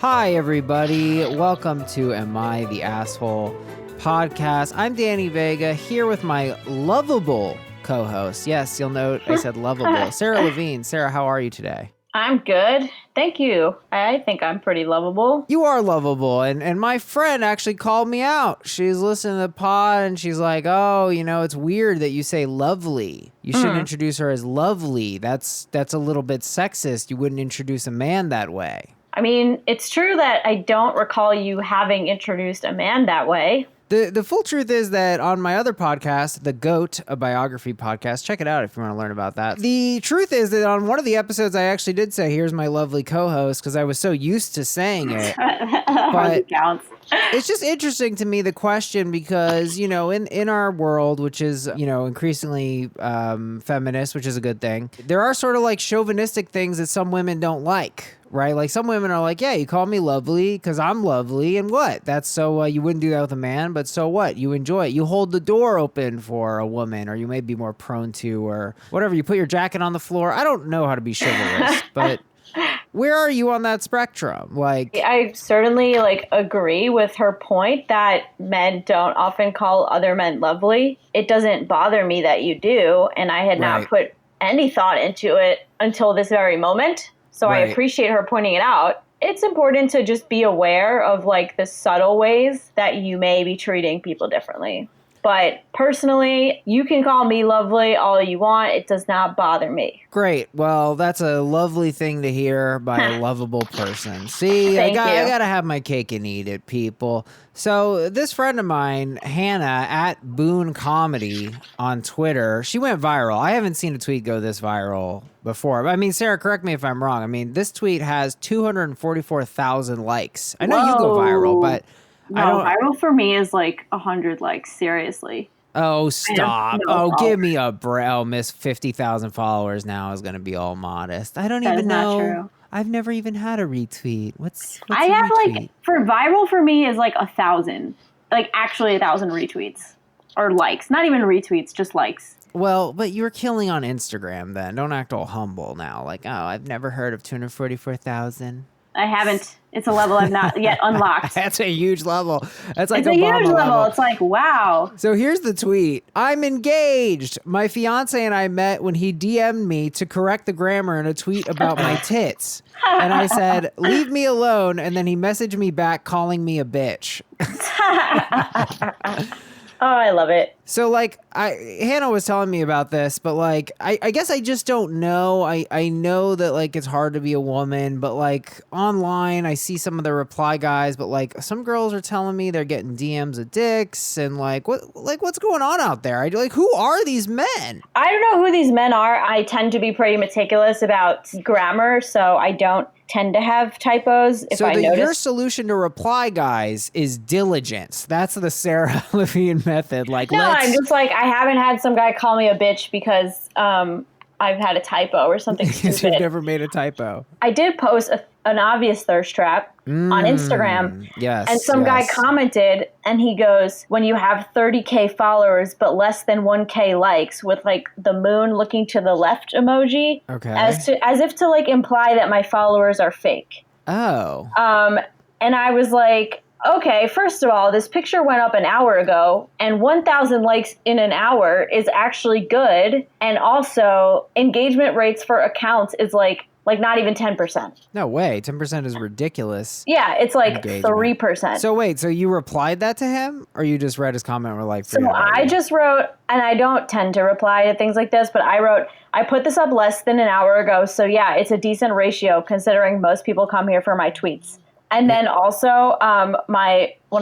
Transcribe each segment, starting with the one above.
Hi, everybody. Welcome to Am I the Asshole podcast. I'm Danny Vega here with my lovable co-host. Yes, you'll note I said lovable. Sara Levine. Sara, how are you today? I'm good. Thank you. I think I'm pretty lovable. You are lovable. And my friend actually called me out. She's listening to the pod and she's like, oh, you know, it's weird that you say lovely. You shouldn't introduce her as lovely. That's a little bit sexist. You wouldn't introduce a man that way. I mean, it's true that I don't recall you having introduced a man that way. The full truth is that on my other podcast, The GOAT, a biography podcast, check it out if you want to learn about that. The truth is that on one of the episodes, I actually did say, here's my lovely co-host, because I was so used to saying it. But counts. It's just interesting to me, the question, because, you know, in our world, which is, you know, increasingly feminist, which is a good thing, there are sort of like chauvinistic things that some women don't like. Right? Like some women are like, yeah, you call me lovely because I'm lovely. And what? That's so you wouldn't do that with a man. But so what? You enjoy it. You hold the door open for a woman, or you may be more prone to, or whatever. You put your jacket on the floor. I don't know how to be chivalrous, but where are you on that spectrum? Like, I certainly agree with her point that men don't often call other men lovely. It doesn't bother me that you do. And I had not put any thought into it until this very moment. So I appreciate her pointing it out. It's important to just be aware of the subtle ways that you may be treating people differently. But personally, you can call me lovely all you want. It does not bother me. Great. Well, that's a lovely thing to hear by a lovable person. See, I got to have my cake and eat it, people. So this friend of mine, Hannah, at Boone Comedy on Twitter, she went viral. I haven't seen a tweet go this viral before. I mean, Sara, correct me if I'm wrong. I mean, this tweet has 244,000 likes. I know you go viral, but... No, viral for me is 100 likes, seriously. Oh, stop. Give me a break. Oh, Miss 50,000 followers now is going to be all modest. I don't even know. Not true. I've never even had a retweet. What's I a have retweet? For viral for me is 1,000. Actually 1,000 retweets. Or likes. Not even retweets, just likes. Well, but you were killing on Instagram then. Don't act all humble now. I've never heard of 244,000. I haven't. It's a level I've not yet unlocked. That's a huge level. That's it's a huge level. It's wow. So here's the tweet. I'm engaged. My fiance and I met when he DM'd me to correct the grammar in a tweet about my tits. And I said, leave me alone. And then he messaged me back calling me a bitch. Oh, I love it. So Hannah was telling me about this, but I guess I just don't know. I know that it's hard to be a woman, but online I see some of the reply guys, but some girls are telling me they're getting DMs of dicks and what's going on out there? Who are these men? I don't know who these men are. I tend to be pretty meticulous about grammar, so I don't tend to have typos if I notice. Your solution to reply guys is diligence. That's the Sara Levine method. I'm just I haven't had some guy call me a bitch because I've had a typo or something stupid. You've never made a typo. I did post an obvious thirst trap on Instagram. Yes. And some guy commented and he goes, when you have 30K followers but less than 1K likes, with the moon looking to the left emoji. Okay. As if to imply that my followers are fake. Oh. And I was like, okay, first of all, this picture went up an hour ago, and 1,000 likes in an hour is actually good. And also, engagement rates for accounts is not even 10%. No way. 10% is ridiculous. Yeah, it's 3%. So wait, so you replied that to him, or you just read his comment and were like, so I just wrote, and I don't tend to reply to things like this, but I wrote, I put this up less than an hour ago, so yeah, it's a decent ratio considering most people come here for my tweets. And then also, one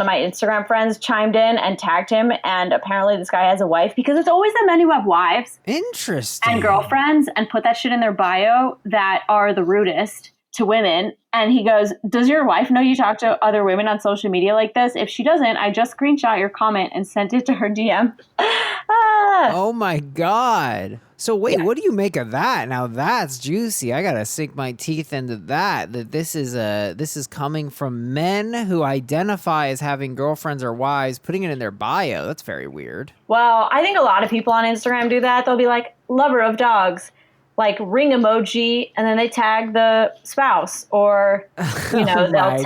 of my Instagram friends chimed in and tagged him, and apparently this guy has a wife, because it's always the men who have wives. Interesting. And girlfriends and put that shit in their bio that are the rudest to women. And he goes, does your wife know you talk to other women on social media like this? If she doesn't, I just screenshot your comment and sent it to her DM. Oh my God. So wait, what do you make of that? Now that's juicy. I gotta sink my teeth into that. That this is coming from men who identify as having girlfriends or wives, putting it in their bio. That's very weird. Well, I think a lot of people on Instagram do that. They'll be like, lover of dogs. like ring emoji, and then they tag the spouse, or you know, oh my God,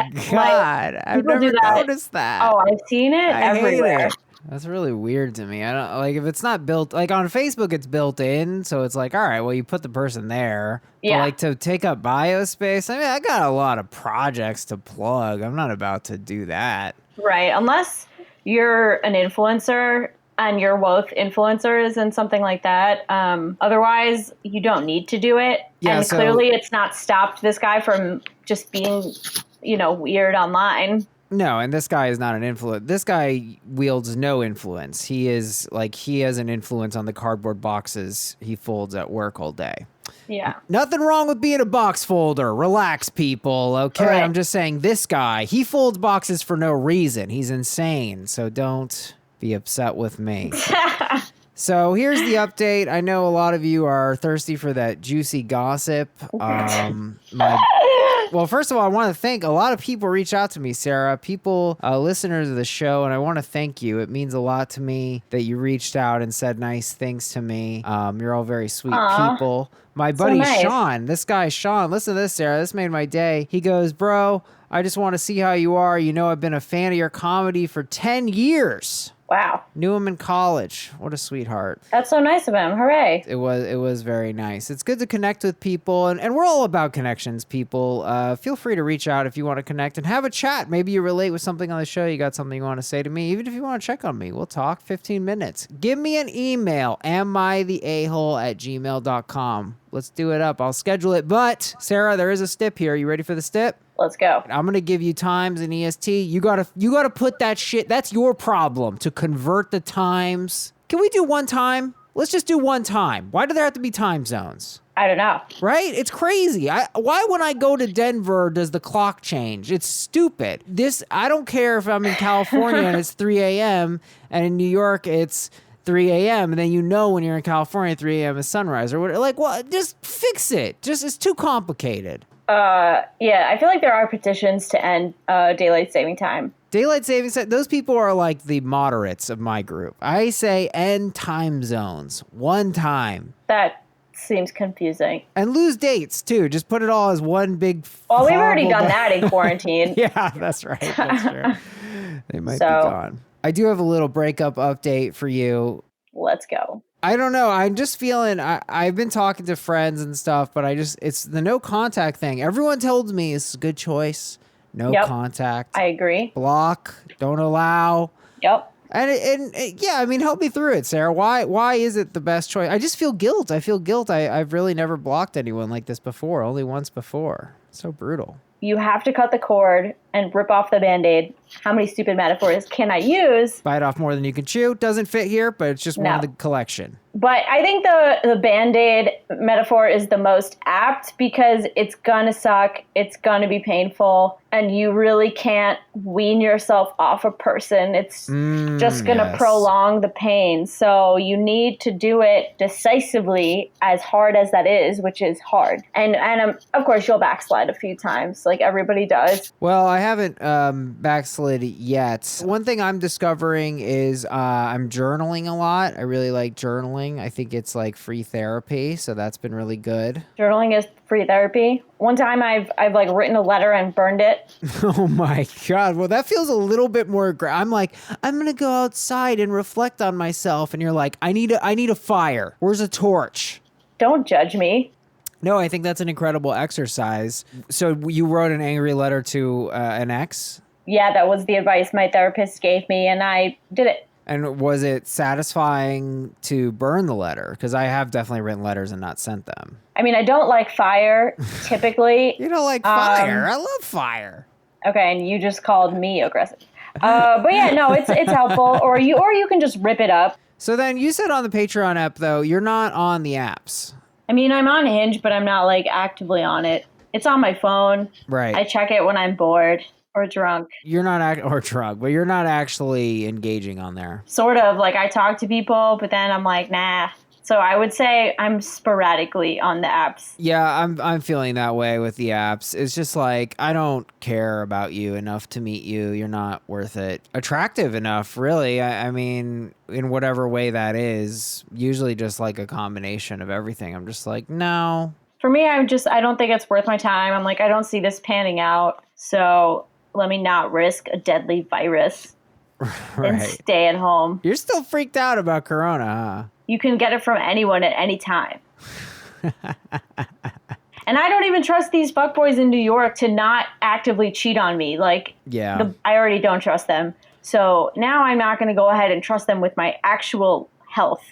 like, I've people do never that. noticed that. Oh, I've seen it I everywhere. hate it. That's really weird to me. I don't like if it's not built like on Facebook. It's built in, so it's like, all right, well, you put the person there. Yeah. But like to take up bio space. I mean, I got a lot of projects to plug. I'm not about to do that. Right, unless you're an influencer and you're both influencers and something like that. Otherwise, you don't need to do it. Yeah, and clearly, it's not stopped this guy from just being, you know, weird online. No, and this guy is not an influence. This guy wields no influence. He is like he has an influence on the cardboard boxes he folds at work all day. Yeah. Nothing wrong with being a box folder. Relax, people. Okay, Right. I'm just saying this guy, he folds boxes for no reason. He's insane. So don't be upset with me. So here's the update. I know a lot of you are thirsty for that juicy gossip. Well, first of all, I want to thank a lot of people reach out to me, Sarah. People, listeners of the show, and I want to thank you. It means a lot to me that you reached out and said nice things to me. You're all very sweet people. My buddy nice. Sean, this guy Sean, listen to this, Sarah. This made my day. He goes, bro, I just want to see how you are. You know, I've been a fan of your comedy for 10 years. Wow. Knew him in college. What a sweetheart. That's so nice of him. Hooray. It was very nice. It's good to connect with people, and we're all about connections, people. Feel free to reach out if you want to connect and have a chat. Maybe you relate with something on the show. You got something you want to say to me. Even if you want to check on me, we'll talk 15 minutes. Give me an email, amitheahole@gmail.com. Let's do it up. I'll schedule it. But, Sarah, there is a stip here. You ready for the stip? Let's go. I'm going to give you times in EST. You gotta put that shit. That's your problem to convert the times. Can we do one time? Let's just do one time. Why do there have to be time zones? I don't know. Right? It's crazy. Why when I go to Denver does the clock change? It's stupid. I don't care if I'm in California and it's 3 a.m. and in New York it's 3 a.m. and then you know when you're in California 3 a.m. is sunrise or whatever. Like, well, just fix it. It's too complicated. Yeah, I feel like there are petitions to end daylight saving time. Daylight savings time, those people are like the moderates of my group. I say end time zones. One time. That seems confusing. And lose dates, too. Just put it all as one big... Well, we've already done that in quarantine. Yeah, that's right. That's true. They might be gone. I do have a little breakup update for you. Let's go. I don't know. I'm just feeling, I've been talking to friends and stuff, but it's the no contact thing. Everyone told me it's a good choice. No contact. I agree. Block. Don't allow. Yep. And yeah, I mean, help me through it, Sarah. Why is it the best choice? I just feel guilt. I've really never blocked anyone like this before. Only once before. It's so brutal. You have to cut the cord and rip off the Band-Aid. How many stupid metaphors can I use? Bite off more than you can chew. Doesn't fit here, but it's just one of the collection. But I think the Band-Aid metaphor is the most apt because it's gonna suck, it's gonna be painful, and you really can't wean yourself off a person. It's just gonna prolong the pain. So you need to do it decisively, as hard as that is, which is hard. And of course you'll backslide a few times, like everybody does. Well, I haven't backslid yet. One thing I'm discovering is I'm journaling a lot. I really like journaling. I think it's like free therapy, so that's been really good. Journaling is free therapy. One time I've like written a letter and burned it. Oh my God. Well, that feels a little bit more I'm like, I'm going to go outside and reflect on myself. And you're like, I need a fire. Where's a torch? Don't judge me. No, I think that's an incredible exercise. So you wrote an angry letter to an ex? Yeah, that was the advice my therapist gave me, and I did it. And was it satisfying to burn the letter? Because I have definitely written letters and not sent them. I mean, I don't like fire, typically. You don't like fire? I love fire. Okay, and you just called me aggressive. But yeah, no, it's helpful. Or you can just rip it up. So then you said on the Patreon app, though, you're not on the apps. I mean, I'm on Hinge, but I'm not like actively on it. It's on my phone. Right. I check it when I'm bored. Or drunk. You're not or drunk, but you're not actually engaging on there. Sort of. Like, I talk to people, but then I'm like, nah. So I would say I'm sporadically on the apps. Yeah, I'm feeling that way with the apps. It's just like, I don't care about you enough to meet you. You're not worth it. Attractive enough, really. I mean, in whatever way that is, usually just like a combination of everything. I'm just like, no. For me, I don't think it's worth my time. I'm like, I don't see this panning out. So let me not risk a deadly virus and stay at home. You're still freaked out about Corona, huh? You can get it from anyone at any time. And I don't even trust these fuckboys in New York to not actively cheat on me. Like, I already don't trust them. So now I'm not going to go ahead and trust them with my actual health.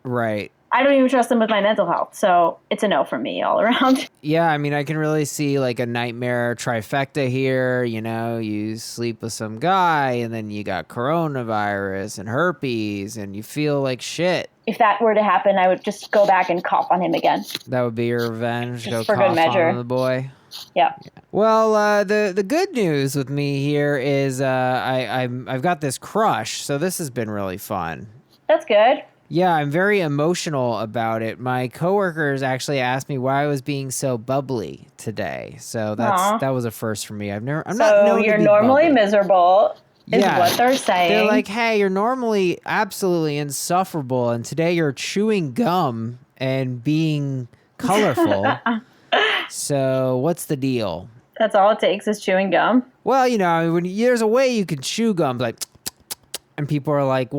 Right. I don't even trust them with my mental health. So it's a no from me all around. Yeah, I mean, I can really see like a nightmare trifecta here. You know, you sleep with some guy and then you got coronavirus and herpes and you feel like shit. If that were to happen, I would just go back and cough on him again. That would be your revenge? Just for good measure. On the boy? Yeah. Well, the good news with me here is I've got this crush, so this has been really fun. That's good. Yeah, I'm very emotional about it. My coworkers actually asked me why I was being so bubbly today. So that was a first for me. I'm not known So you're normally miserable is what they're saying. They're like, hey, you're normally absolutely insufferable, and today you're chewing gum and being colorful. So what's the deal? That's all it takes is chewing gum. Well, you know, there's a way you can chew gum, like, and people are like,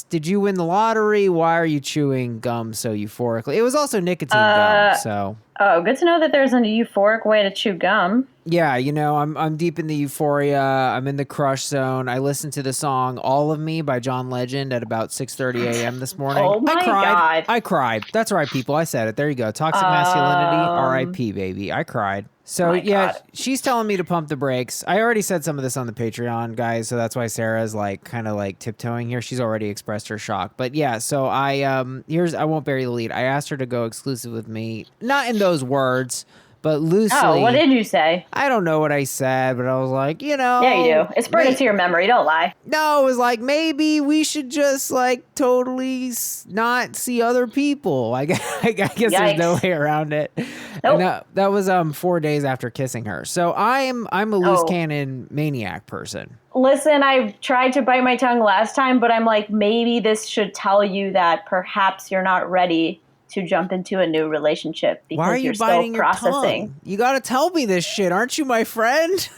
did you win the lottery? Why are you chewing gum so euphorically? It was also nicotine gum, so. Oh, good to know that there's a euphoric way to chew gum. Yeah, you know, I'm deep in the euphoria. I'm in the crush zone. I listened to the song All of Me by John Legend at about 6:30 a.m. this morning. Oh my God. I cried. That's right, people. I said it. There you go. Toxic masculinity, R.I.P., baby. I cried. So, God. She's telling me to pump the brakes. I already said some of this on the Patreon, guys, so that's why Sarah's like kind of like tiptoeing here. She's already expressed her shock. But yeah, so I won't bury the lead. I asked her to go exclusive with me. Not in those words, but loosely. Oh, what did you say? I don't know what I said, but I was like, you know. Yeah, you do. It's burned into your memory. Don't lie. No, it was like, maybe we should just like totally not see other people. I guess Yikes. there's no way around it. Nope. And that was 4 days after kissing her. So I'm a loose cannon maniac person. Listen, I tried to bite my tongue last time, but I'm like, maybe this should tell you that perhaps you're not ready to jump into a new relationship because Why are you biting still processing. Your tongue? You got to tell me this shit. Aren't you my friend?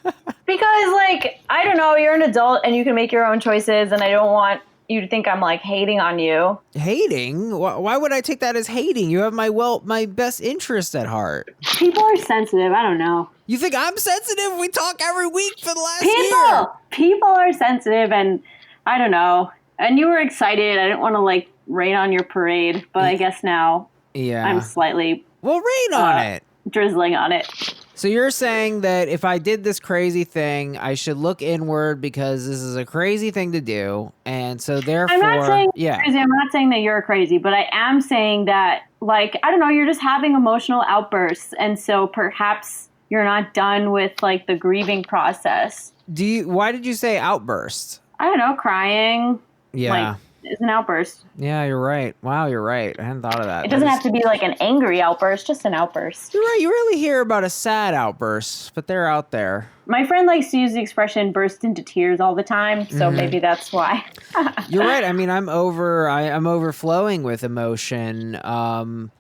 Because, like, I don't know, you're an adult and you can make your own choices, and I don't want you to think I'm, like, hating on you. Hating? Why would I take that as hating? You have my best interest at heart. People are sensitive. I don't know. You think I'm sensitive? We talk every week for the last year. People are sensitive, and I don't know. And you were excited. I didn't want to, like, rain on your parade, but I guess now I'm slightly rain on it. Drizzling on it. So you're saying that if I did this crazy thing, I should look inward because this is a crazy thing to do, and so therefore, I'm not saying crazy. I'm not saying that you're crazy, but I am saying that, like, I don't know, you're just having emotional outbursts, and so perhaps you're not done with like the grieving process. Why did you say outbursts? I don't know, crying. Yeah. Like, it's an outburst. Yeah, you're right. Wow, you're right. I hadn't thought of that. It doesn't have to be like an angry outburst, just an outburst. You're right. You rarely hear about a sad outburst, but they're out there. My friend likes to use the expression burst into tears all the time, so maybe that's why. You're right. I mean, I'm overflowing with emotion.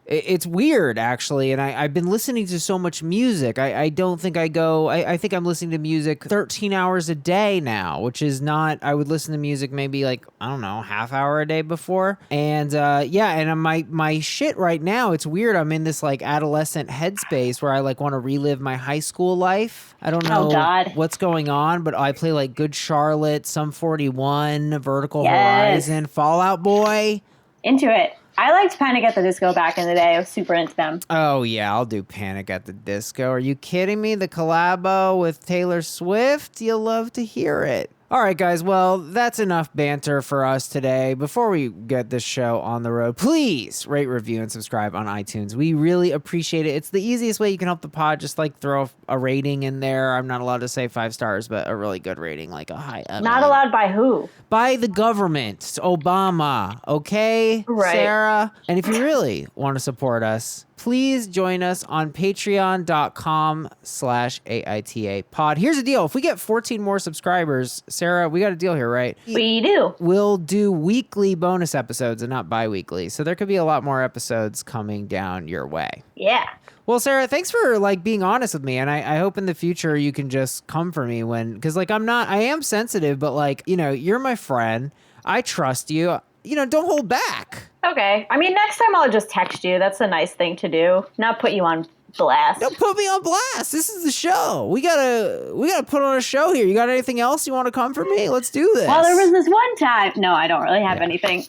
It's weird, actually, and I've been listening to so much music. I don't think I think I'm listening to music 13 hours a day now, which is not, I would listen to music maybe like, I don't know, half hour a day before. And and my shit right now, it's weird. I'm in this like adolescent headspace where I like want to relive my high school life. I don't know what's going on, but I play like Good Charlotte, Sum 41, Vertical Horizon, Fall Out Boy. Into it. I liked Panic at the Disco back in the day. I was super into them. Oh, yeah, I'll do Panic at the Disco. Are you kidding me? The collabo with Taylor Swift? You'll love to hear it. All right, guys. Well, that's enough banter for us today. Before we get this show on the road, please rate, review, and subscribe on iTunes. We really appreciate it. It's the easiest way you can help the pod. Just like throw a rating in there. I'm not allowed to say 5 stars, but a really good rating, like a high. Not allowed by who? By the government, Obama. Okay, right. Sarah. And if you really want to support us, please join us on patreon.com/AITA pod. Here's the deal. If we get 14 more subscribers, Sarah, we got a deal here, right? We do. We'll do weekly bonus episodes and not bi-weekly. So there could be a lot more episodes coming down your way. Yeah. Well, Sarah, thanks for being honest with me. And I hope in the future you can just come for me because I am sensitive, but you're my friend. I trust you. Don't hold back. Okay. I mean, next time I'll just text you. That's a nice thing to do. Not put you on blast. Don't put me on blast. This is the show. We gotta put on a show here. You got anything else you want to come for me? Let's do this. Well, there was this one time. No, I don't really have anything.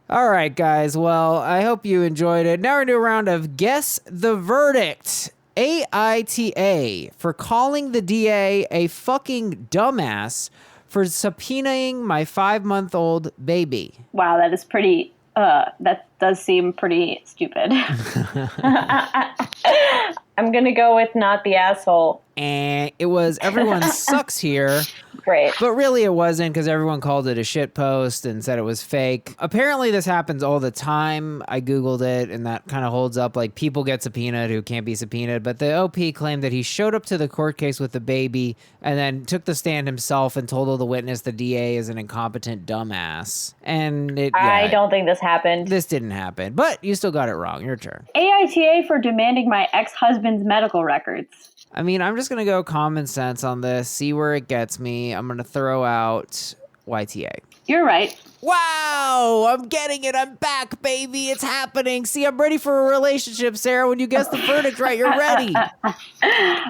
All right, guys. Well, I hope you enjoyed it. Now we're going to do a round of Guess the Verdict. AITA for calling the DA a fucking dumbass for subpoenaing my 5-month-old baby. Wow, that is pretty... that does seem pretty stupid. I'm going to go with not the asshole. And it was everyone sucks here. Great. But really it wasn't because everyone called it a shit post and said it was fake. Apparently this happens all the time. I Googled it and that kind of holds up. People get subpoenaed who can't be subpoenaed. But the OP claimed that he showed up to the court case with the baby and then took the stand himself and told the witness the DA is an incompetent dumbass. And I don't think this happened. This didn't happen. But you still got it wrong. Your turn. AITA for demanding my ex-husband's medical records. I mean, I'm just going to go common sense on this, see where it gets me. I'm going to throw out YTA. You're right. Wow, I'm getting it. I'm back, baby. It's happening. See, I'm ready for a relationship, Sarah. When you guess the verdict right, you're ready. Okay,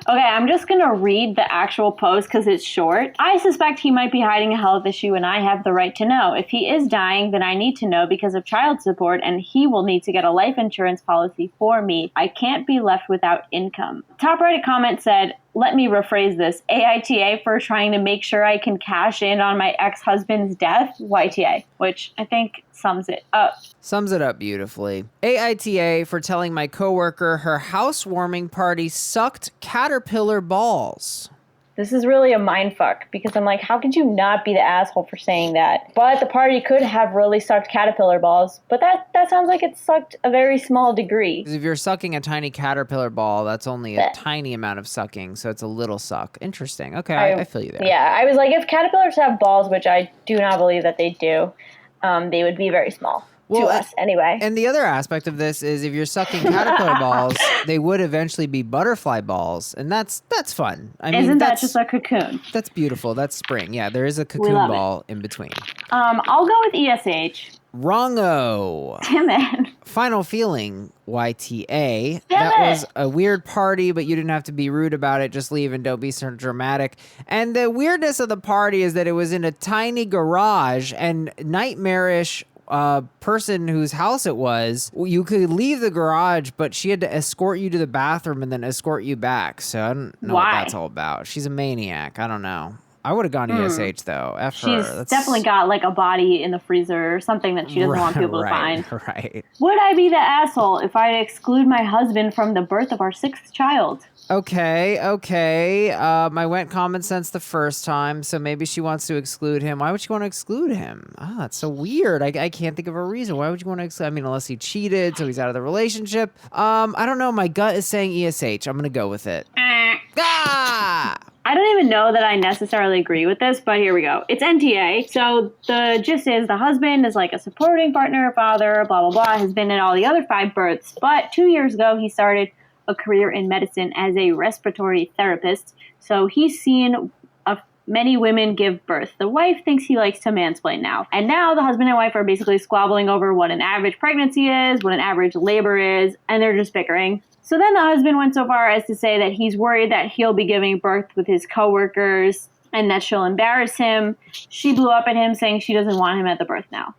I'm just going to read the actual post because it's short. I suspect he might be hiding a health issue and I have the right to know. If he is dying, then I need to know because of child support and he will need to get a life insurance policy for me. I can't be left without income. Top Reddit comment said, let me rephrase this. AITA for trying to make sure I can cash in on my ex-husband's death. YTA, which I think sums it up. Sums it up beautifully. AITA for telling my coworker her housewarming party sucked caterpillar balls. This is really a mindfuck because I'm like, how could you not be the asshole for saying that? But the party could have really sucked caterpillar balls. But that sounds like it sucked a very small degree. If you're sucking a tiny caterpillar ball, that's only a tiny amount of sucking. So it's a little suck. Interesting. Okay, I feel you there. Yeah, I was like, if caterpillars have balls, which I do not believe that they do, they would be very small. To us, anyway. And the other aspect of this is if you're sucking caterpillar balls, they would eventually be butterfly balls. And that's fun. Isn't that just a cocoon? That's beautiful. That's spring. Yeah, there is a cocoon ball in between. I'll go with ESH. Wrongo. Damn it. Final feeling, YTA. That was a weird party, but you didn't have to be rude about it. Just leave and don't be so dramatic. And the weirdness of the party is that it was in a tiny garage and nightmarish person whose house it was, you could leave the garage, but she had to escort you to the bathroom and then escort you back. So I don't know what that's all about. She's a maniac. I don't know. I would have gone ESH though. She's definitely got a body in the freezer or something that she doesn't want people to find. Right. Would I be the asshole if I exclude my husband from the birth of our 6th child? Okay. I went common sense the first time, so maybe she wants to exclude him. Why would she want to exclude him? That's so weird. I can't think of a reason. Why would you want to exclude? I mean, unless he cheated, so he's out of the relationship. I don't know. My gut is saying ESH. I'm going to go with it. I don't even know that I necessarily agree with this, but here we go. It's NTA. So the gist is the husband is a supporting partner, father, blah, blah, blah, has been in all the other 5 births. But 2 years ago, he started a career in medicine as a respiratory therapist. So he's seen many women give birth. The wife thinks he likes to mansplain now. And now the husband and wife are basically squabbling over what an average pregnancy is, what an average labor is, and they're just bickering. So then the husband went so far as to say that he's worried that he'll be giving birth with his coworkers and that she'll embarrass him. She blew up at him saying she doesn't want him at the birth now.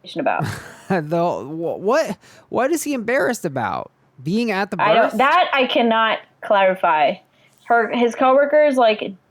What is he embarrassed about? Being at the birth? I cannot clarify. His coworkers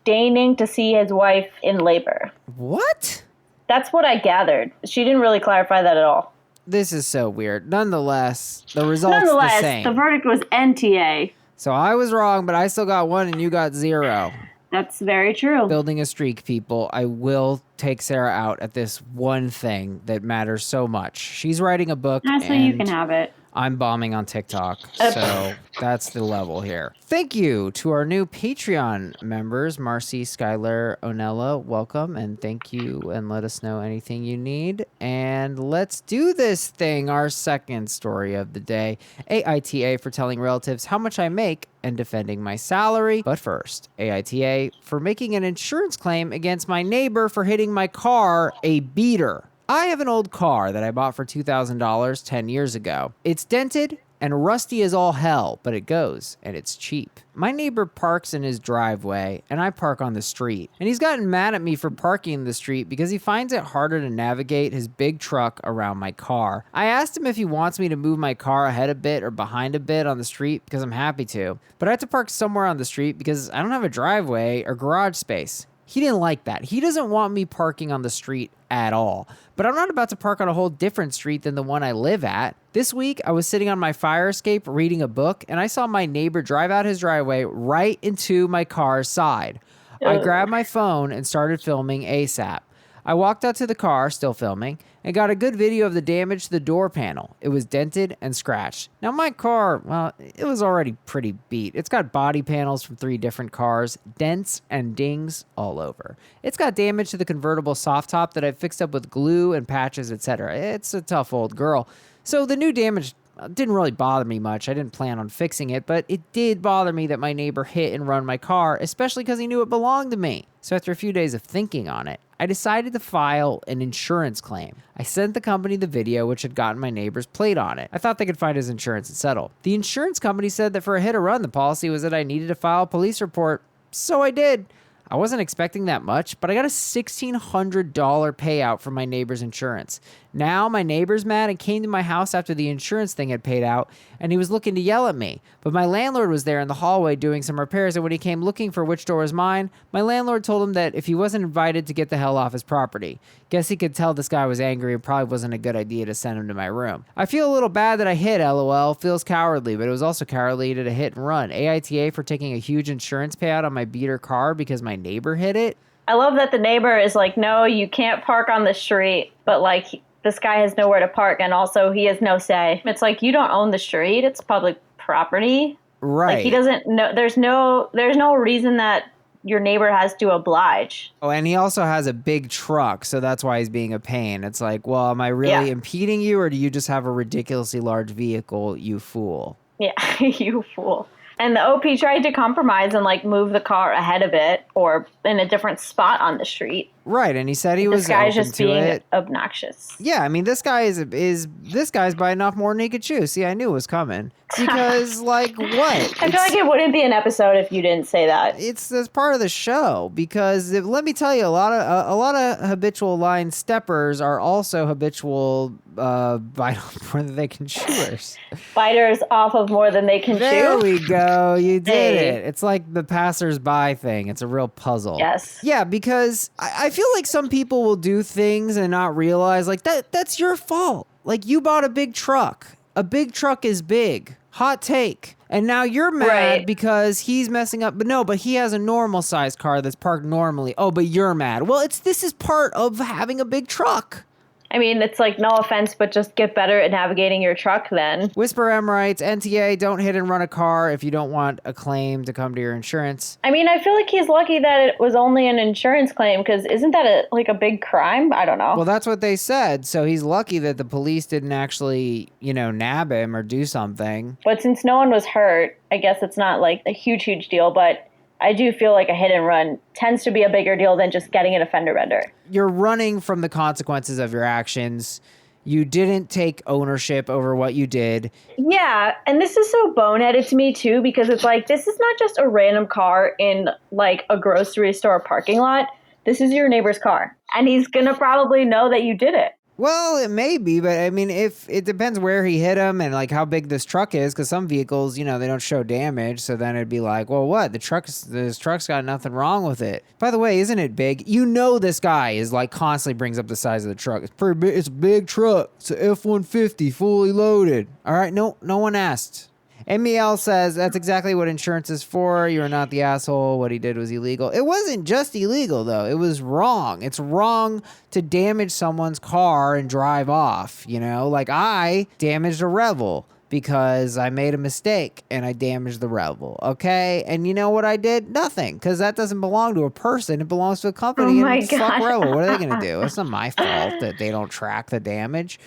deigning to see his wife in labor. What? That's what I gathered. She didn't really clarify that at all. This is so weird. Nonetheless, the result's the same. The verdict was NTA. So I was wrong, but I still got 1 and you got 0. That's very true. Building a streak, people. I will take Sarah out at this one thing that matters so much. She's writing a book. Honestly, you can have it. I'm bombing on TikTok, so that's the level here. Thank you to our new Patreon members, Marcy, Skylar, Onella. Welcome, and thank you, and let us know anything you need. And let's do this thing, our second story of the day. AITA for telling relatives how much I make and defending my salary. But first, AITA for making an insurance claim against my neighbor for hitting my car, a beater. I have an old car that I bought for $2,000 10 years ago. It's dented and rusty as all hell, but it goes, and it's cheap. My neighbor parks in his driveway, and I park on the street. And he's gotten mad at me for parking in the street because he finds it harder to navigate his big truck around my car. I asked him if he wants me to move my car ahead a bit or behind a bit on the street because I'm happy to. But I have to park somewhere on the street because I don't have a driveway or garage space. He didn't like that. He doesn't want me parking on the street at all. But I'm not about to park on a whole different street than the one I live at. This week, I was sitting on my fire escape reading a book, and I saw my neighbor drive out his driveway right into my car's side. I grabbed my phone and started filming ASAP. I walked out to the car, still filming, and got a good video of the damage to the door panel. It was dented and scratched. Now my car, well, it was already pretty beat. It's got body panels from 3 different cars, dents and dings all over. It's got damage to the convertible soft top that I fixed up with glue and patches, etc. It's a tough old girl. So the new damage didn't really bother me much. I didn't plan on fixing it, but it did bother me that my neighbor hit and run my car, especially because he knew it belonged to me. So after a few days of thinking on it, I decided to file an insurance claim. I sent the company the video which had gotten my neighbor's plate on it. I thought they could find his insurance and settle. The insurance company said that for a hit or run, the policy was that I needed to file a police report, so I did. I wasn't expecting that much, but I got a $1,600 payout from my neighbor's insurance. Now my neighbor's mad and came to my house after the insurance thing had paid out, and he was looking to yell at me. But my landlord was there in the hallway doing some repairs, and when he came looking for which door was mine, my landlord told him that if he wasn't invited to get the hell off his property. Guess he could tell this guy was angry and probably wasn't a good idea to send him to my room. I feel a little bad that I hit, LOL. Feels cowardly, but it was also cowardly to hit and run. AITA for taking a huge insurance payout on my beater car because my neighbor hit it. I love that the neighbor is like, no, you can't park on the street, but like this guy has nowhere to park, and also he has no say. It's like, you don't own the street, it's public property. Right. Like, he doesn't know, there's no reason that your neighbor has to oblige. Oh, and he also has a big truck, so that's why he's being a pain. It's like, well, am I really impeding you, or do you just have a ridiculously large vehicle, you fool? Yeah, you fool. And the OP tried to compromise and like move the car ahead of it or in a different spot on the street. Right, and he said he was open to it. This guy's just being obnoxious. Yeah, I mean, this guy this guy's biting off more than he could chew. See, I knew it was coming. Because, like, what? I feel like it wouldn't be an episode if you didn't say that. It's part of the show. Because let me tell you, a lot of habitual line steppers are also habitual bite off more than they can chewers. Biters off of more than they can chew. There we go. You did it. It's like the passers-by thing. It's a real puzzle. Yes. Yeah, because I feel like some people will do things and not realize, like, that's your fault. Like, you bought a big truck. A big truck is big. Hot take. And now you're mad because he's messing up. But he has a normal sized car that's parked normally. Oh, but you're mad. Well, this is part of having a big truck. I mean, it's like, no offense, but just get better at navigating your truck then. Whisper M writes, NTA, don't hit and run a car if you don't want a claim to come to your insurance. I mean, I feel like he's lucky that it was only an insurance claim, because isn't that a big crime? I don't know. Well, that's what they said. So he's lucky that the police didn't actually, nab him or do something. But since no one was hurt, I guess it's not like a huge deal, but I do feel like a hit and run tends to be a bigger deal than just getting an offender bender. You're running from the consequences of your actions. You didn't take ownership over what you did. Yeah, and this is so boneheaded to me too, because it's like, this is not just a random car in like a grocery store parking lot. This is your neighbor's car, and he's gonna probably know that you did it. Well, it may be, but I mean, if it depends where he hit him and like how big this truck is, because some vehicles, they don't show damage. So then it'd be like, well, what? This truck's got nothing wrong with it. By the way, isn't it big? This guy is like constantly brings up the size of the truck. It's pretty big. It's a big truck. It's a F-150 fully loaded. All right, no one asked. MEL says that's exactly what insurance is for. You're not the asshole. What he did was illegal. It wasn't just illegal, though. It was wrong. It's wrong to damage someone's car and drive off. Like I damaged a Revel because I made a mistake and I damaged the Revel. Okay. And you know what I did? Nothing. Because that doesn't belong to a person. It belongs to a company. Oh my and God. fuck Revel. What are they going to do? It's not my fault that they don't track the damage.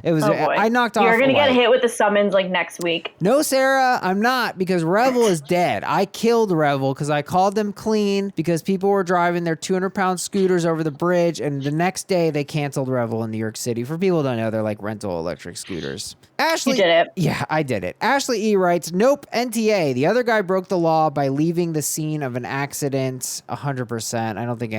It was. Oh boy. I knocked off. You're going to get light. hit with the summons like next week. No, Sarah, I'm not, because Revel is dead. I killed Revel because I called them clean because people were driving their 200-pound scooters over the bridge, and the next day they canceled Revel in New York City. For people who don't know, they're like rental electric scooters. Ashley, You did it. Yeah, I did it. Ashley E writes, nope, NTA. The other guy broke the law by leaving the scene of an accident 100%. I don't think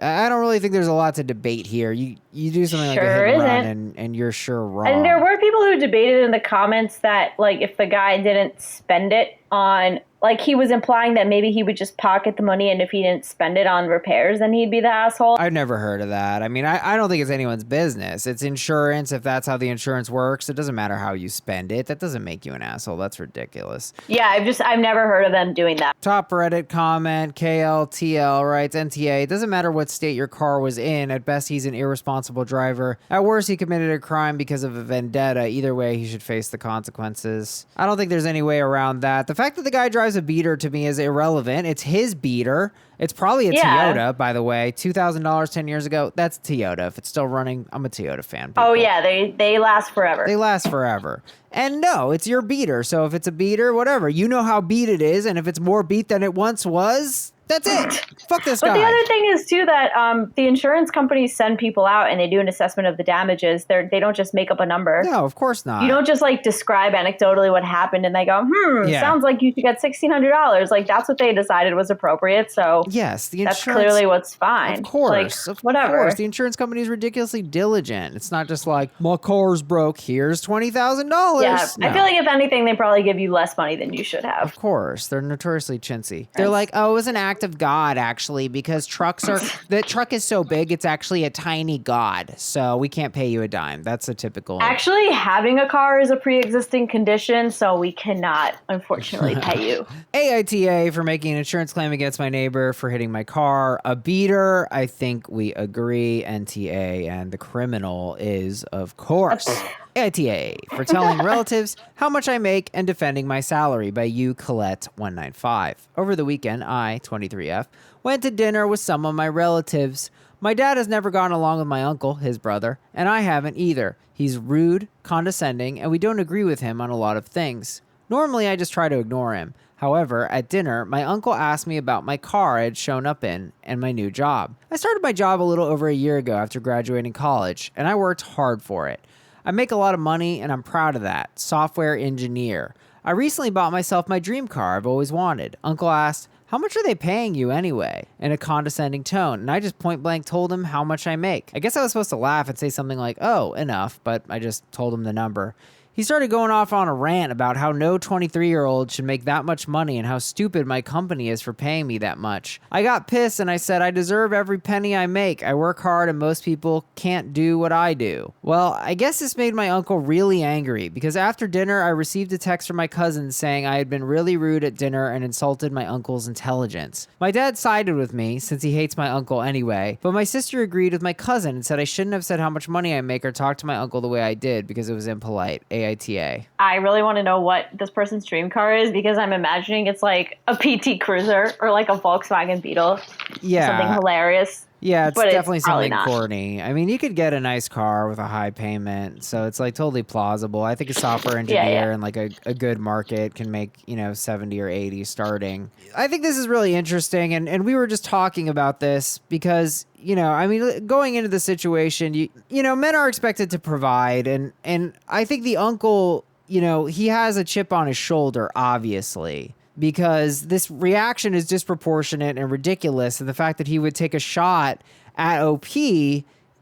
I don't really think there's a lot to debate here. You do something like a hit and run and you're sure wrong. And there were people who debated in the comments that, like, if the guy didn't spend it on, like, he was implying that maybe he would just pocket the money, and if he didn't spend it on repairs, then he'd be the asshole. I've never heard of that. I mean, I don't think it's anyone's business. It's insurance. If that's how the insurance works, it doesn't matter how you spend it. That doesn't make you an asshole. That's ridiculous. Yeah, I've never heard of them doing that. Top Reddit comment, KLTL writes, NTA, it doesn't matter what state your car was in. At best, he's an irresponsible driver. At worst, he committed a crime because of a vendetta. Either way, he should face the consequences. I don't think there's any way around that. The fact that the guy drives a beater to me is irrelevant. It's his beater. It's probably a Toyota, by the way. $2,000 10 years ago. That's Toyota. If it's still running, I'm a Toyota fan. People. Oh, yeah, they last forever. They last forever. And no, it's your beater. So if it's a beater, whatever. You know how beat it is. And if it's more beat than it once was, that's it. Fuck this guy. But the other thing is, too, that the insurance companies send people out and they do an assessment of the damages. They don't just make up a number. No, of course not. You don't just, like, describe anecdotally what happened and they go, sounds like you should get $1,600. Like, that's what they decided was appropriate. So yes, the insurance, that's clearly what's fine. Of course. Like, whatever. Of course. The insurance company is ridiculously diligent. It's not just like, my car's broke, here's $20,000. Yeah, No. I feel like if anything, they probably give you less money than you should have. Of course. They're notoriously chintzy. They're like, oh, it was an act of God, actually, because the truck is so big, it's actually a tiny God. So we can't pay you a dime. That's a typical. Actually, having a car is a pre-existing condition, so we cannot, unfortunately, pay you. AITA for making an insurance claim against my neighbor for hitting my car. A beater, I think we agree. NTA, and the criminal is, of course, AITA for telling relatives how much I make and defending my salary by you, Colette195. Over the weekend, I, 23F, went to dinner with some of my relatives. My dad has never gone along with my uncle, his brother, and I haven't either. He's rude, condescending, and we don't agree with him on a lot of things. Normally, I just try to ignore him. However, at dinner, my uncle asked me about my car I had shown up in and my new job. I started my job a little over a year ago after graduating college, and I worked hard for it. I make a lot of money, and I'm proud of that. Software engineer. I recently bought myself my dream car I've always wanted. Uncle asked, how much are they paying you anyway? In a condescending tone, and I just point blank told him how much I make. I guess I was supposed to laugh and say something like, oh, enough, but I just told him the number. He started going off on a rant about how no 23-year-old should make that much money and how stupid my company is for paying me that much. I got pissed and I said I deserve every penny I make. I work hard and most people can't do what I do. Well, I guess this made my uncle really angry because after dinner I received a text from my cousin saying I had been really rude at dinner and insulted my uncle's intelligence. My dad sided with me since he hates my uncle anyway, but my sister agreed with my cousin and said I shouldn't have said how much money I make or talk to my uncle the way I did because it was impolite. AITA. I really want to know what this person's dream car is because I'm imagining it's like a PT Cruiser or like a Volkswagen Beetle. Yeah. Something hilarious. Yeah, it's but definitely it's probably something not. corny. I mean, you could get a nice car with a high payment, so it's like totally plausible. I think a software engineer and like a good market can make, 70 or 80 starting. I think this is really interesting, and we were just talking about this because, going into the situation, men are expected to provide, and I think the uncle, he has a chip on his shoulder, obviously, because this reaction is disproportionate and ridiculous. And the fact that he would take a shot at OP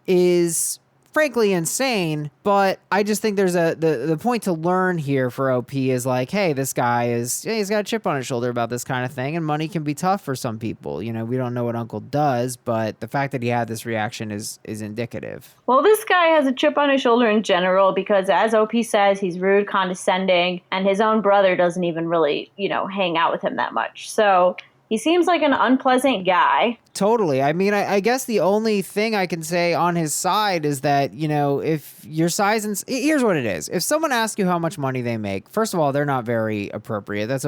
is frankly insane, but I just think there's the point to learn here for OP is like, hey, this guy he's got a chip on his shoulder about this kind of thing, and money can be tough for some people. You know, we don't know what Uncle does, but the fact that he had this reaction is indicative. Well, this guy has a chip on his shoulder in general because, as OP says, he's rude, condescending, and his own brother doesn't even really, hang out with him that much. So he seems like an unpleasant guy. Totally. I mean, I guess the only thing I can say on his side is that, if your size and here's what it is. If someone asks you how much money they make, first of all, they're not very appropriate. That's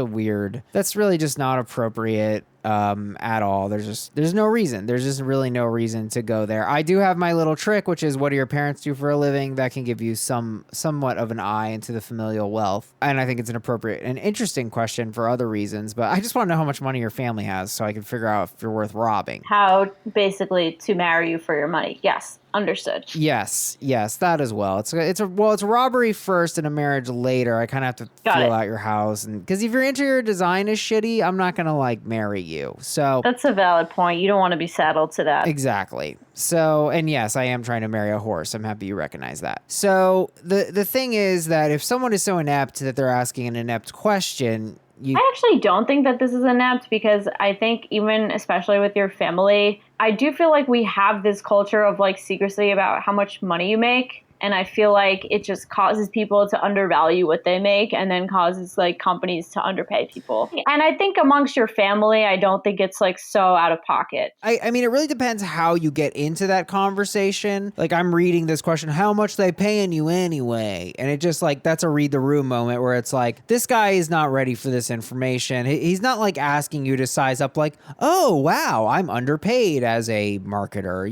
really just not appropriate at all. There's no reason. There's just really no reason to go there. I do have my little trick, which is what do your parents do for a living? That can give you somewhat of an eye into the familial wealth. And I think it's an appropriate and interesting question for other reasons, but I just want to know how much money your family has so I can figure out if you're worth robbing. How basically to marry you for your money. Yes. Understood. Yes, that as well. It's a robbery first and a marriage later. I kind of have to feel out your house, and because if your interior design is shitty, I'm not gonna marry you. So that's a valid point. You don't want to be saddled to that. Exactly. So, and yes, I am trying to marry a horse. I'm happy you recognize that. So the thing is that if someone is so inept that they're asking an inept question. I actually don't think that this is inept because I think even especially with your family, I do feel like we have this culture of secrecy about how much money you make. And I feel like it just causes people to undervalue what they make and then causes companies to underpay people. And I think amongst your family, I don't think it's so out of pocket. I mean, it really depends how you get into that conversation. I'm reading this question, how much they paying you anyway? And it just that's a read the room moment where it's this guy is not ready for this information. He's not asking you to size up oh, wow, I'm underpaid as a marketer.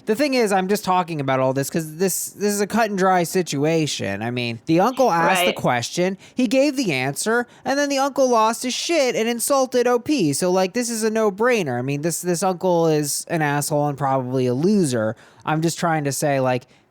The thing is, I'm just talking about all this because this is a cut and dry situation. I mean, the uncle asked the question, he gave the answer, and then the uncle lost his shit and insulted OP. So this is a no-brainer. I mean, this uncle is an asshole and probably a loser. I'm just trying to say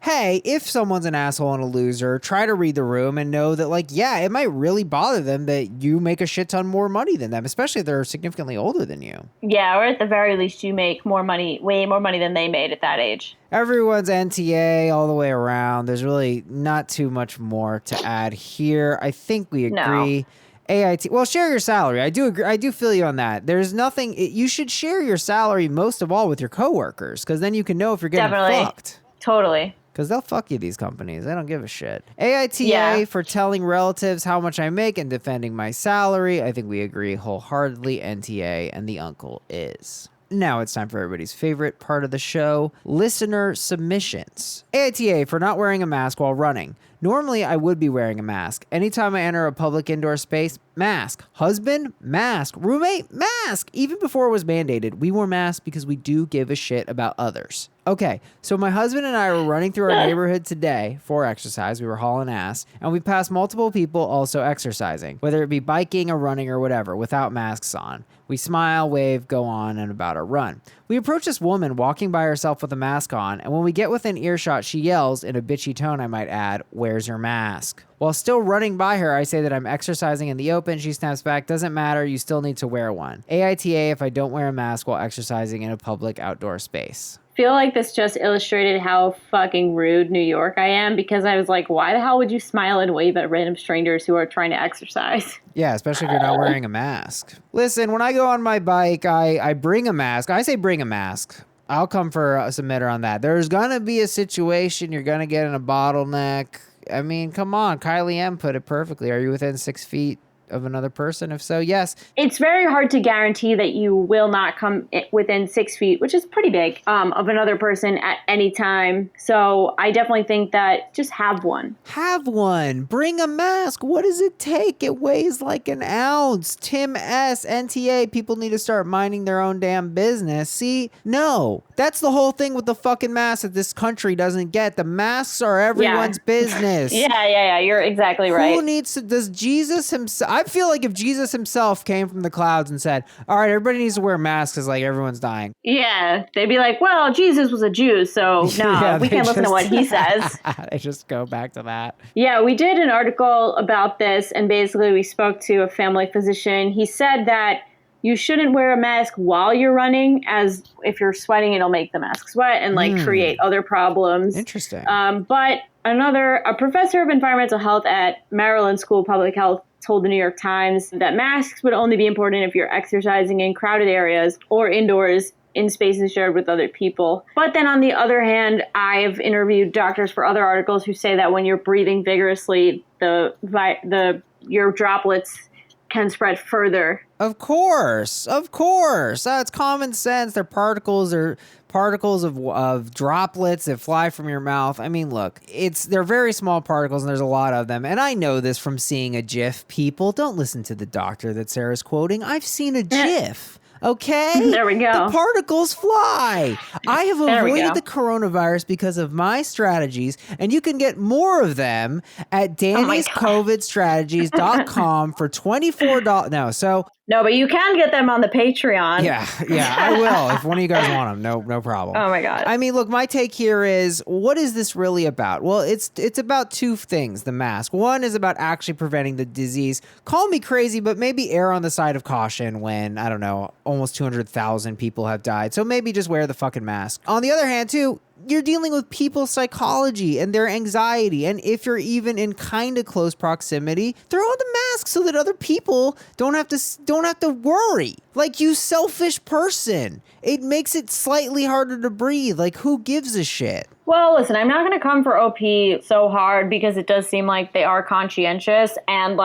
hey, if someone's an asshole and a loser, try to read the room and know that it might really bother them that you make a shit ton more money than them, especially if they're significantly older than you. Yeah, or at the very least you make more money, way more money than they made at that age. Everyone's NTA all the way around. There's really not too much more to add here. I think we agree. No. AIT. Well, share your salary. I do agree. I do feel you on that. There's nothing. You should share your salary most of all with your coworkers because then you can know if you're getting fucked. Totally. Because they'll fuck you, these companies. They don't give a shit. AITA for telling relatives how much I make and defending my salary. I think we agree wholeheartedly. NTA and the uncle is. Now it's time for everybody's favorite part of the show, listener submissions. AITA for not wearing a mask while running. Normally, I would be wearing a mask. Anytime I enter a public indoor space, mask. Husband, mask. Roommate, mask. Even before it was mandated, we wore masks because we do give a shit about others. Okay, so my husband and I were running through our neighborhood today for exercise. We were hauling ass, and we passed multiple people also exercising, whether it be biking or running or whatever, without masks on. We smile, wave, go on, and about our run. We approach this woman walking by herself with a mask on, and when we get within earshot, she yells, in a bitchy tone I might add, "Where's your mask?" While still running by her, I say that I'm exercising in the open. She snaps back, "Doesn't matter, you still need to wear one." AITA if I don't wear a mask while exercising in a public outdoor space. I feel like this just illustrated how fucking rude New York I am because I was why the hell would you smile and wave at random strangers who are trying to exercise? Yeah, especially if you're not wearing a mask. Listen, when I go on my bike, I bring a mask. I say bring a mask. I'll come for a submitter on that. There's going to be a situation you're going to get in a bottleneck. I mean, come on. Kylie M put it perfectly. Are you within 6 feet of another person? If so, yes. It's very hard to guarantee that you will not come within 6 feet, which is pretty big, of another person at any time. So I definitely think that just have one. Have one. Bring a mask. What does it take? It weighs like an ounce. Tim S. NTA. People need to start minding their own damn business. See? No. That's the whole thing with the fucking mask that this country doesn't get. The masks are everyone's business. Yeah. You're exactly right. Who needs to, does Jesus himself, I feel like if Jesus himself came from the clouds and said, all right, everybody needs to wear masks because everyone's dying. Yeah. They'd be like, well, Jesus was a Jew, so no, we can't listen to what he says. They just go back to that. Yeah, we did an article about this and basically we spoke to a family physician. He said that you shouldn't wear a mask while you're running, as if you're sweating, it'll make the mask sweat and create other problems. Interesting. But a professor of environmental health at Maryland School of Public Health told the New York Times that masks would only be important if you're exercising in crowded areas or indoors in spaces shared with other people. But then on the other hand, I've interviewed doctors for other articles who say that when you're breathing vigorously, your droplets can spread further. Of course. That's common sense. They're particles of droplets that fly from your mouth. I mean, look, they're very small particles and there's a lot of them. And I know this from seeing a GIF. People, don't listen to the doctor that Sarah's quoting. I've seen a GIF. Okay? There we go. The particles fly. I have avoided the coronavirus because of my strategies, and you can get more of them at Danny'sCOVIDstrategies.com for $24. No, but you can get them on the Patreon. Yeah, I will. If one of you guys want them, no problem. Oh my God. I mean, look, my take here is, what is this really about? Well, it's about two things, the mask. One is about actually preventing the disease. Call me crazy, but maybe err on the side of caution when, I don't know, almost 200,000 people have died. So maybe just wear the fucking mask. On the other hand, too, you're dealing with people's psychology and their anxiety. And if you're even in kind of close proximity, throw on the mask so that other people don't have to worry. Like, you selfish person. It makes it slightly harder to breathe. Like, who gives a shit? Well, listen, I'm not going to come for OP so hard because it does seem like they are conscientious and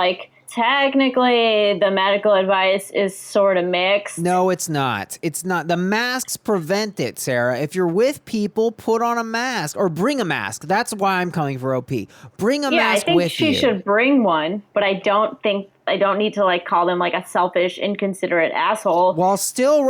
technically, the medical advice is sort of mixed. No, it's not. It's not. The masks prevent it, Sarah. If you're with people, put on a mask or bring a mask. That's why I'm coming for OP. Bring a mask with you. I think she should bring one, but I don't need to call them a selfish, inconsiderate asshole. While still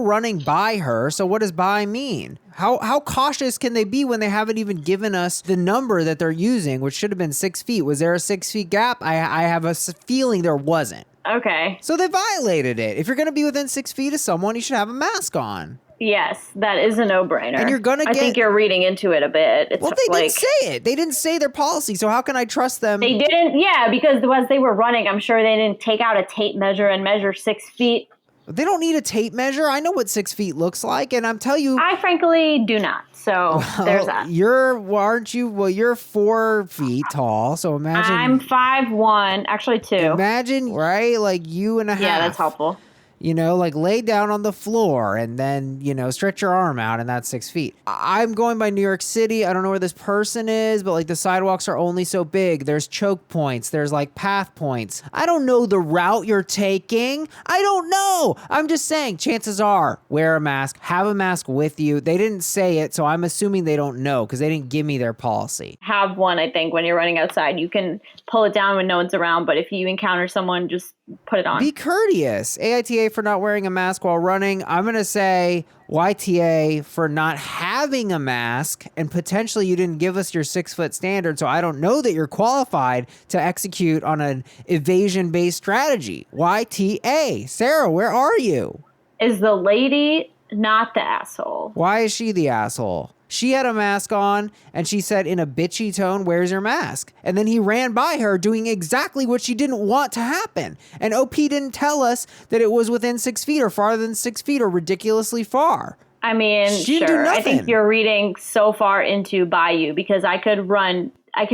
running by her. So what does by mean? How cautious can they be when they haven't even given us the number that they're using, which should have been 6 feet? Was there a 6 feet gap? I have a feeling there wasn't. Okay. So they violated it. If you're going to be within 6 feet of someone, you should have a mask on. Yes, that is a no-brainer. And I think you're reading into it a bit. They didn't say it. They didn't say their policy, so how can I trust them? They didn't, because as they were running, I'm sure they didn't take out a tape measure and measure 6 feet. They don't need a tape measure. I know what 6 feet looks like, and I'm telling you... I frankly do not, so there's that. Aren't you? Well, you're 4 feet tall, so imagine... I'm 5'1", actually 2. Imagine, right? You and a half. Yeah, that's helpful. Lay down on the floor and then, stretch your arm out, and that's 6 feet. I'm going by New York City. I don't know where this person is, but the sidewalks are only so big. There's choke points. There's path points. I don't know the route you're taking. I don't know. I'm just saying, chances are, wear a mask, have a mask with you. They didn't say it, so I'm assuming they don't know because they didn't give me their policy. Have one, I think, when you're running outside. You can pull it down when no one's around, but if you encounter someone, just put it on. Be courteous. AITA for not wearing a mask while running. I'm going to say YTA for not having a mask, and potentially you didn't give us your 6 foot standard, so I don't know that you're qualified to execute on an evasion-based strategy. YTA. Sarah, where are you? Is the lady not the asshole? Why is she the asshole? She had a mask on, and she said in a bitchy tone, "Where's your mask?" And then he ran by her doing exactly what she didn't want to happen. And OP didn't tell us that it was within 6 feet or farther than 6 feet or ridiculously far. I mean, sure. I think you're reading so far into Bayou because I could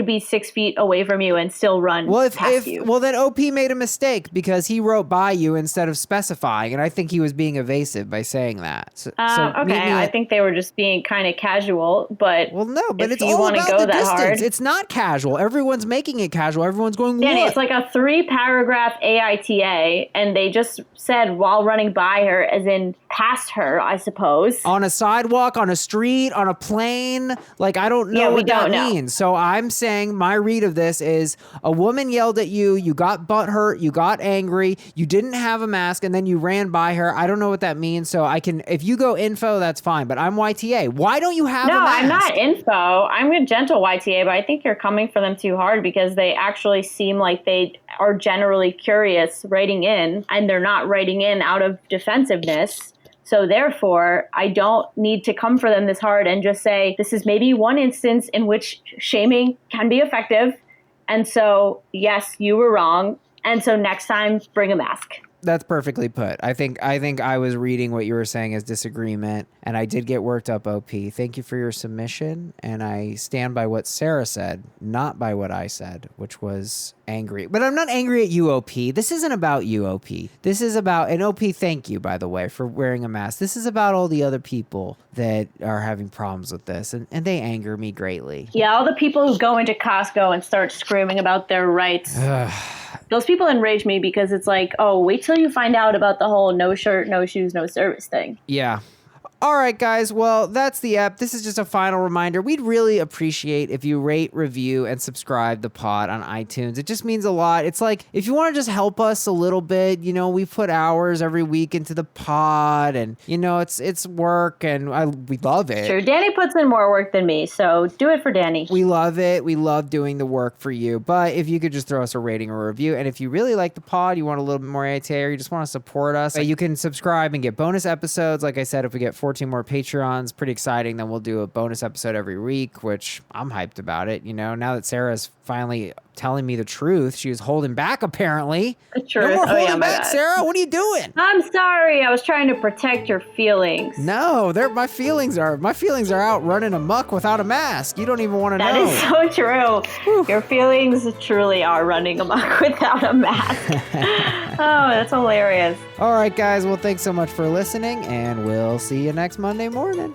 be 6 feet away from you and still run past you. Well, then OP made a mistake because he wrote by you instead of specifying, and I think he was being evasive by saying that. So okay, I think they were just being kind of casual, but it's all about the distance. It's not casual. Everyone's making it casual. Everyone's going, Danny, it's like a 3-paragraph AITA, and they just said while running by her, as in past her, I suppose. On a sidewalk, on a street, on a plane. I don't know what that means. So I'm saying my read of this is a woman yelled at you, you got butthurt, you got angry, you didn't have a mask, and then you ran by her. I don't know what that means, so if you go info, that's fine, but I'm YTA. Why don't you have a mask? No, I'm not info. I'm a gentle YTA, but I think you're coming for them too hard because they actually seem like they are generally curious writing in, and they're not writing in out of defensiveness. So therefore, I don't need to come for them this hard and just say, this is maybe one instance in which shaming can be effective. And so, yes, you were wrong. And so next time, bring a mask. That's perfectly put. I think I was reading what you were saying as disagreement, and I did get worked up, OP. Thank you for your submission, and I stand by what Sara said, not by what I said, which was angry. But I'm not angry at you, OP. This isn't about you, OP. This is about, and OP, thank you, by the way, for wearing a mask. This is about all the other people that are having problems with this, and they anger me greatly. Yeah, all the people who go into Costco and start screaming about their rights. Those people enrage me because it's like, oh, wait till you find out about the whole no shirt, no shoes, no service thing. Yeah. All right, guys. Well, that's the app. This is just a final reminder. We'd really appreciate if you rate, review, and subscribe the pod on iTunes. It just means a lot. It's like, if you want to just help us a little bit, you know, we put hours every week into the pod, and, you know, it's work, and we love it. Sure. Danny puts in more work than me, so do it for Danny. We love it. We love doing the work for you. But if you could just throw us a rating or a review, and if you really like the pod, you want a little bit more AITA, or you just want to support us, you can subscribe and get bonus episodes. Like I said, if we get 14 more Patreons, pretty exciting. Then we'll do a bonus episode every week, which I'm hyped about it. You know, now that Sarah's finally telling me the truth, she was holding back apparently. The truth. No more holding back, Sara. What are you doing? I'm sorry. I was trying to protect your feelings. No, my feelings are out running amok without a mask. You don't even want to know. That is so true. Whew. Your feelings truly are running amok without a mask. Oh, that's hilarious. All right, guys. Well, thanks so much for listening, and we'll see you next Monday morning.